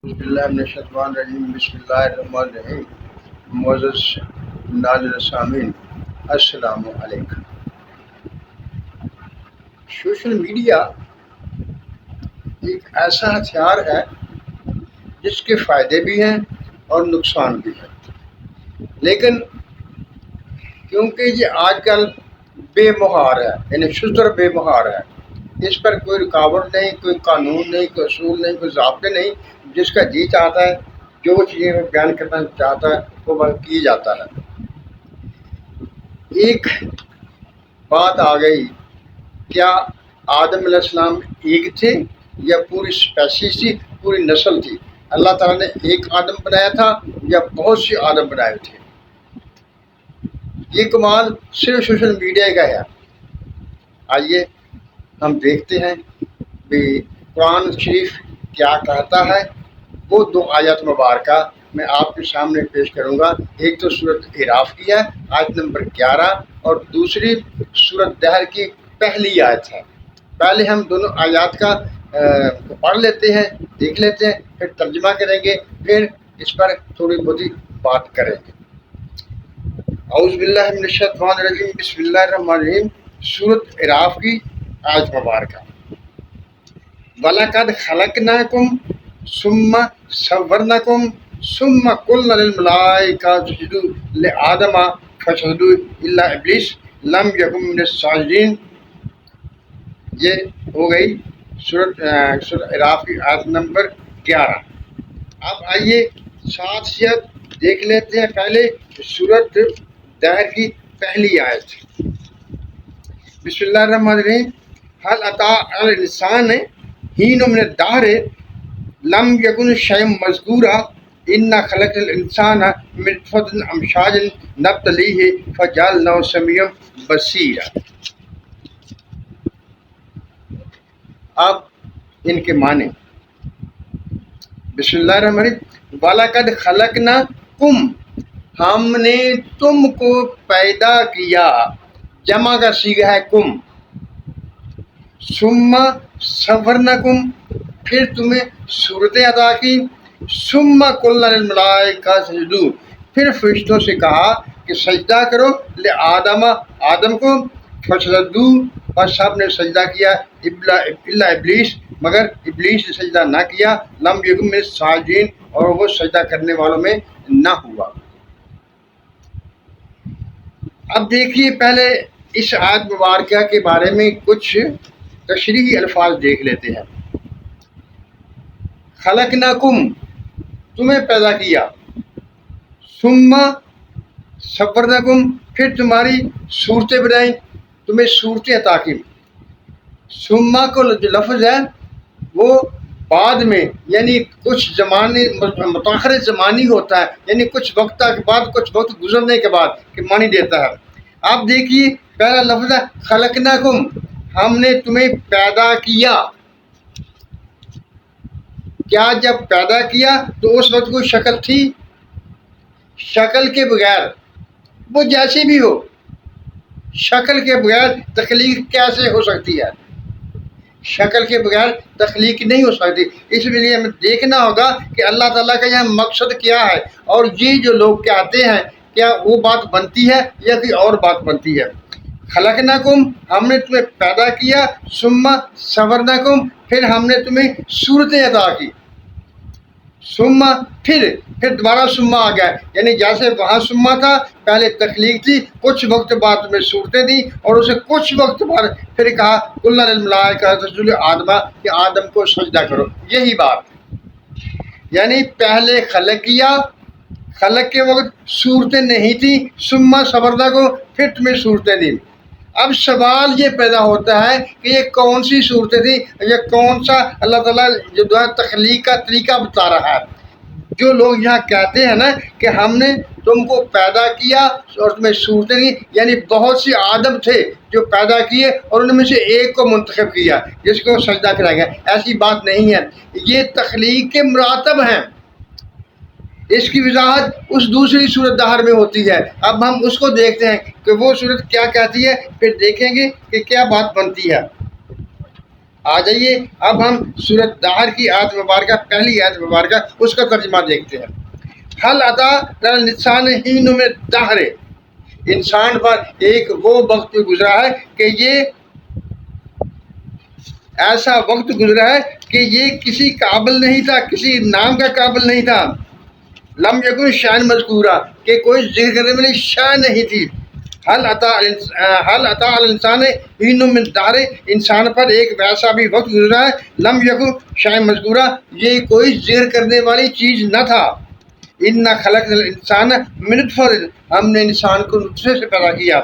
بسم اللہ من الشیطان الرجیم بسم اللہ الرحمن الرحیم معزز ناظرین سامعین السلام علیکم۔ سوشل میڈیا ایک ایسا ہتھیار ہے جس کے فائدے بھی ہیں اور نقصان بھی ہیں، لیکن کیونکہ یہ آج کل بے مہار ہے، یعنی شتر بے مہار ہے، اس پر کوئی رکاوٹ نہیں، کوئی قانون نہیں، کوئی اصول نہیں، کوئی ضابطے نہیں، جس کا جی چاہتا ہے جو چیزیں وہ بیان کرنا چاہتا ہے وہ کی جاتا ہے۔ ایک بات آ گئی، کیا آدم علیہ السلام ایک تھے یا پوری اسپیشیز تھی، پوری نسل تھی؟ اللہ تعالیٰ نے ایک آدم بنایا تھا یا بہت سے آدم بنائے تھے؟ یہ کمال صرف سوشل میڈیا کا ہے۔ آئیے ہم دیکھتے ہیں کہ قرآن شریف کیا کہتا ہے۔ وہ دو آیات مبارکہ میں آپ کے سامنے پیش کروں گا۔ ایک تو سورۃ اعراف کی ہے آیت نمبر 11 اور دوسری سورۃ دہر کی پہلی آیت ہے۔ پہلے ہم دونوں آیات کا پڑھ لیتے ہیں، دیکھ لیتے ہیں، پھر ترجمہ کریں گے، پھر اس پر تھوڑی بہت بات کریں گے۔ اعوذ باللہ من الشیطان الرجیم بسم اللہ الرحمن الرحیم۔ سورۃ اعراف کی آیت مبارکہ، وَلَقَدْ خَلَقْنَاكُمْ ثُمَّ صَوَّرْنَاكُمْ ثُمَّ قُلْنَا لِلْمَلَائِكَةِ اسْجُدُوا لِآدَمَ فَسَجَدُوا إِلَّا إِبْلِيسَ لَمْ يَكُن مِّنَ السَّاجِدِينَ۔ یہ ہو گئی سورۃ اعراف کی آیت نمبر 11۔ اب آئیے ساتھ ساتھ دیکھ لیتے ہیں پہلے سورۃ دہر کی پہلی آیت۔ بسم اللہ الرحمن الرحیم، هل اتى على الانسان حين من الدهر لم يكن شيئا مذكورا انا خلقنا الانسان من نطفة امشاج نبتليه فجعلناه سميعا بصيرا۔ اب ان کے معنی، بسم اللہ الرحمن الرحیم، وَلَقَدْ خَلَقْنَاكُمْ، ہم نے تم کو پیدا کیا، جمع کا صیغہ ہے کم، ثم صورناکم، پھر تمہیں صورتیں عطا کی، ثم قلنا للملائکہ اسجدوا، پھر فرشتوں سے کہا کہ سجدہ کرو لآدم، آدم کو، فسجدوا، اور سب نے سجدہ کیا، الا ابلیس، مگر ابلیس نے سجدہ نہ کیا، لم یکن من الساجدین، اور وہ سجدہ کرنے والوں میں نہ ہوا۔ اب دیکھیے پہلے اس آیت مبارکہ کے بارے میں کچھ تشریحی الفاظ دیکھ لیتے ہیں۔ خلقناکم، تمہیں پیدا کیا، ثم صورناکم، پھر تمہاری صورتیں بنائیں، تمہیں صورتیں عطا کی۔ ثم کو جو لفظ ہے وہ بعد میں، یعنی کچھ زمانے متاخر زمانی ہوتا ہے، یعنی کچھ وقت کے بعد، کچھ وقت گزرنے کے بعد کہ معنی دیتا ہے۔ آپ دیکھیے پہلا لفظ ہے خلقناکم، ہم نے تمہیں پیدا کیا۔ کیا جب پیدا کیا تو اس وقت کوئی شکل تھی؟ شکل کے بغیر، وہ جیسی بھی ہو، شکل کے بغیر تخلیق کیسے ہو سکتی ہے؟ شکل کے بغیر تخلیق نہیں ہو سکتی۔ اس لیے ہمیں دیکھنا ہوگا کہ اللہ تعالیٰ کا یہاں مقصد کیا ہے، اور یہ جو لوگ کہتے ہیں کیا وہ بات بنتی ہے یا کوئی اور بات بنتی ہے۔ خلقناکم، ہم نے تمہیں پیدا کیا، ثم صورناکم، پھر ہم نے تمہیں صورتیں عطا کی، ثم پھر دوبارہ ثم آ گیا، یعنی جیسے وہاں ثم تھا، پہلے تخلیق تھی، کچھ وقت بعد تمہیں صورتیں دی، اور اسے کچھ وقت بعد پھر کہا قلنا للملائکہ اسجدوا لآدم، کہ آدم کو سجدہ کرو۔ یہی بات، یعنی پہلے خلق کیا، خلق کے وقت صورتیں نہیں تھیں، ثم صورناکم، پھر تمہیں صورتیں دی۔ اب سوال یہ پیدا ہوتا ہے کہ یہ کون سی صورتیں تھیں، یہ کون سا اللہ تعالیٰ جو تخلیق کا طریقہ بتا رہا ہے۔ جو لوگ یہاں کہتے ہیں نا کہ ہم نے تم کو پیدا کیا اور تمہیں صورتیں دی، یعنی بہت سی آدم تھے جو پیدا کیے اور ان میں سے ایک کو منتخب کیا جس کو سجدہ کرایا گیا، ایسی بات نہیں ہے۔ یہ تخلیق کے مراتب ہیں، اس کی وضاحت اس دوسری صورت دہر میں ہوتی ہے۔ اب ہم اس کو دیکھتے ہیں کہ وہ صورت کیا کہتی ہے، پھر دیکھیں گے کہ کیا بات بنتی ہے۔ آ جائیے اب ہم سورۃ دہر کی آیت مبارکہ، پہلی آیت مبارکہ، اس کا ترجمہ دیکھتے ہیں۔ حل اتا الانسان حین من الدہر، انسان پر ایک وہ وقت گزرا ہے کہ یہ ایسا وقت گزرا ہے کہ یہ کسی قابل نہیں تھا، کسی نام کا قابل نہیں تھا، لم یکن شان مذکورہ، کہ کوئی ذکر کرنے والی شان نہیں تھی۔ حل اتا الانسان حین من الدہر، انسان پر ایک ویسا بھی وقت گزرا ہے، لم یکن شان مذکورہ، یہ کوئی ذکر کرنے والی چیز نہ تھا۔ انا خلقنا الانسان من نطفہ، ہم نے انسان کو نطفے سے پیدا کیا،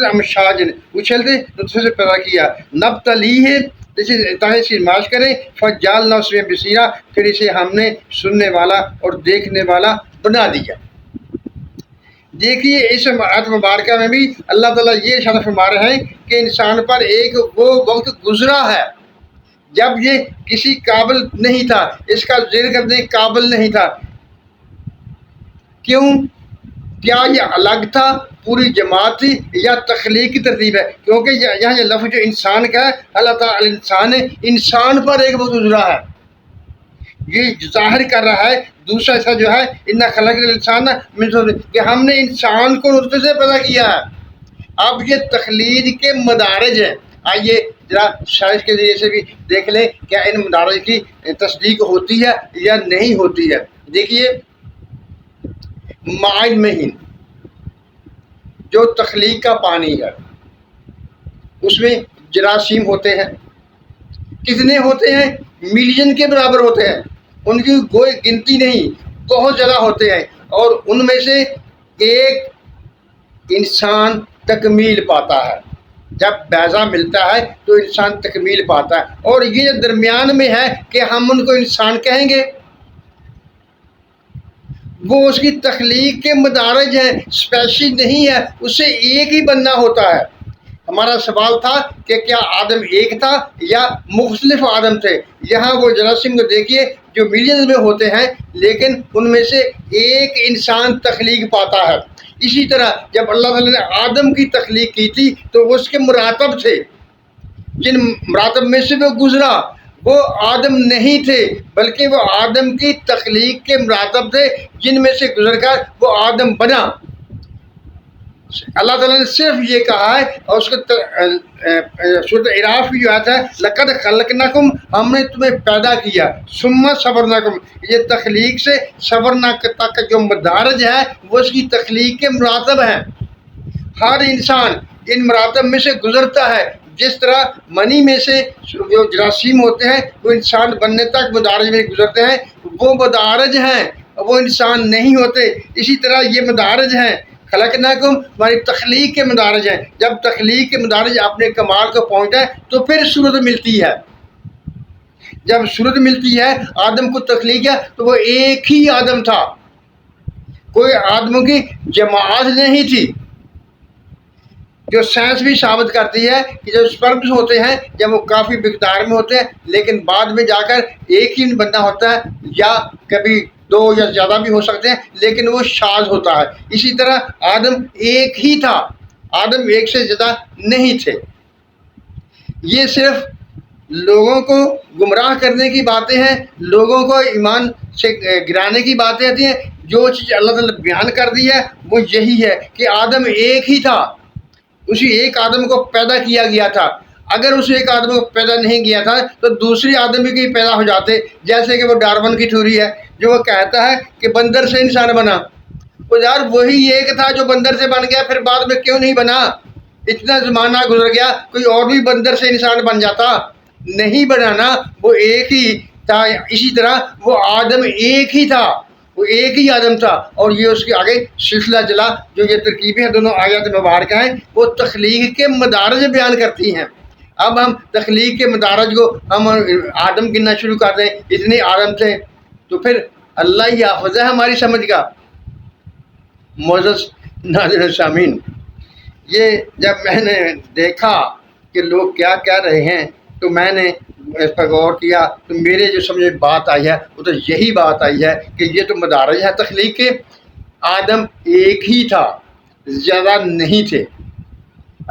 امشاج اچھلتے نطفے سے پیدا کیا، نبتلیہ تاکہ اسے معاش کریں، فجعلنا اس میں بصیرا، پھر اسے ہم نے سننے والا اور دیکھنے والا بنا دیا۔ دیکھیے اس آیت مبارکہ میں بھی اللہ تعالیٰ یہ ارشاد فرما رہے ہیں کہ انسان پر ایک وہ وقت گزرا ہے جب یہ کسی قابل نہیں تھا، اس کا ذکر کرنے کے قابل نہیں تھا۔ کیوں؟ کیا یہ الگ تھا، پوری جماعت تھی، یا تخلیق کی ترتیب ہے؟ کیونکہ یہاں یہ لفظ جو انسان کا ہے، اللہ تعالیٰ انسان، انسان پر ایک وقت گزرا ہے، یہ ظاہر کر رہا ہے۔ دوسرا ایسا جو ہے انا خلقنا الانسان من نطفہ، کہ ہم نے انسان کو نطفے سے پیدا کیا ہے۔ اب یہ تخلید کے مدارج ہیں، آئیے ذرا سائنس کے ذریعے سے بھی دیکھ لیں کیا ان مدارج کی تصدیق ہوتی ہے یا نہیں ہوتی ہے۔ دیکھیے مائع مہین جو تخلیق کا پانی ہے، اس میں جراثیم ہوتے ہیں، کتنے ہوتے ہیں؟ ملین کے برابر ہوتے ہیں، ان کی کوئی گنتی نہیں، بہت زیادہ ہوتے ہیں، اور ان میں سے ایک انسان تکمیل پاتا ہے۔ جب بیضہ ملتا ہے تو انسان تکمیل پاتا ہے، اور یہ درمیان میں ہے کہ ہم ان کو انسان کہیں گے، وہ اس کی تخلیق کے مدارج ہیں، اسپیشل نہیں ہے، اس سے ایک ہی بننا ہوتا ہے۔ ہمارا سوال تھا کہ کیا آدم ایک تھا یا مختلف آدم تھے؟ یہاں وہ جراثیم کو دیکھیے جو ملینز میں ہوتے ہیں، لیکن ان میں سے ایک انسان تخلیق پاتا ہے۔ اسی طرح جب اللہ تعالیٰ نے آدم کی تخلیق کی تھی تو وہ اس کے مراتب تھے، جن مراتب میں سے وہ گزرا وہ آدم نہیں تھے، بلکہ وہ آدم کی تخلیق کے مراتب تھے جن میں سے گزر کر وہ آدم بنا۔ اللہ تعالیٰ نے صرف یہ کہا ہے، اور اس کو سورۃ اعراف کی جو آیت ہے لقد خلقناکم، ہم نے تمہیں پیدا کیا، ثم صبرناکم، یہ تخلیق سے صبرنا تک جو مدارج ہے وہ اس کی تخلیق کے مراتب ہیں۔ ہر انسان ان مراتب میں سے گزرتا ہے، جس طرح منی میں سے جو جراثیم ہوتے ہیں وہ انسان بننے تک مدارج میں گزرتے ہیں، وہ مدارج ہیں، وہ انسان نہیں ہوتے۔ اسی طرح یہ مدارج ہیں، خلقناکم ہماری تخلیق کے مدارج ہیں۔ جب تخلیق کے مدارج اپنے کمال کو پہنچتا ہے تو پھر صورت ملتی ہے۔ جب صورت ملتی ہے، آدم کو تخلیق ہے تو وہ ایک ہی آدم تھا، کوئی آدموں کی جماعت نہیں تھی۔ جو سائنس بھی ثابت کرتی ہے کہ جو سپرمز ہوتے ہیں جب وہ کافی مقدار میں ہوتے ہیں لیکن بعد میں جا کر ایک ہی بندہ ہوتا ہے، یا کبھی دو یا زیادہ بھی ہو سکتے ہیں، لیکن وہ شاذ ہوتا ہے۔ اسی طرح آدم ایک ہی تھا، آدم ایک سے زیادہ نہیں تھے۔ یہ صرف لوگوں کو گمراہ کرنے کی باتیں ہیں، لوگوں کو ایمان سے گرانے کی باتیں ہوتی ہیں۔ جو چیز اللہ تعالیٰ نے بیان کر دی ہے وہ یہی ہے کہ آدم ایک ہی تھا، اسی ایک آدم کو پیدا کیا گیا تھا۔ اگر اس ایک آدم کو پیدا نہیں کیا تھا تو دوسری آدم بھی کہیں پیدا ہو جاتے، جیسے کہ وہ ڈارون کی تھیوری ہے جو وہ کہتا ہے کہ بندر سے انسان بنا۔ تو یار وہی ایک تھا جو بندر سے بن گیا، پھر بعد میں کیوں نہیں بنا؟ اتنا زمانہ گزر گیا، کوئی اور بھی بندر سے انسان بن جاتا، نہیں بنانا، وہ ایک ہی تھا۔ اسی طرح وہ آدم ایک ہی تھا، وہ ایک ہی آدم تھا، اور یہ اس کے آگے سلسلہ جلا جو یہ ترکیبیں دونوں آیات مبارکہ ہیں وہ تخلیق کے مدارج بیان کرتی ہیں۔ اب ہم تخلیق کے مدارج کو ہم آدم گننا شروع کر دیں، اتنے آدم تھے، تو پھر اللہ ہی حافظ ہے ہماری سمجھ کا۔ معزز ناظرین سامعین، یہ جب میں نے دیکھا کہ لوگ کیا کہہ رہے ہیں تو میں نے اس پر غور کیا، تو میرے جو سمجھ میں بات آئی ہے وہ تو یہی بات آئی ہے کہ یہ تو مدارج ہے تخلیق کے، آدم ایک ہی تھا، زیادہ نہیں تھے۔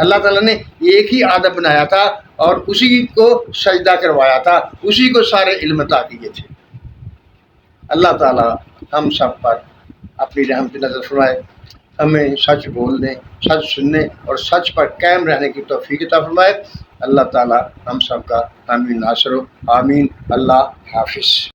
اللہ تعالیٰ نے ایک ہی آدم بنایا تھا اور اسی کو سجدہ کروایا تھا، اسی کو سارے علم عطا کیے تھے۔ اللہ تعالیٰ ہم سب پر اپنی رحمت نظر فرمائے، ہمیں سچ بولنے، سچ سننے اور سچ پر قائم رہنے کی توفیق عطا فرمائے۔ اللہ تعالیٰ ہم سب کا حامی ناصر ہو، آمین۔ اللہ حافظ۔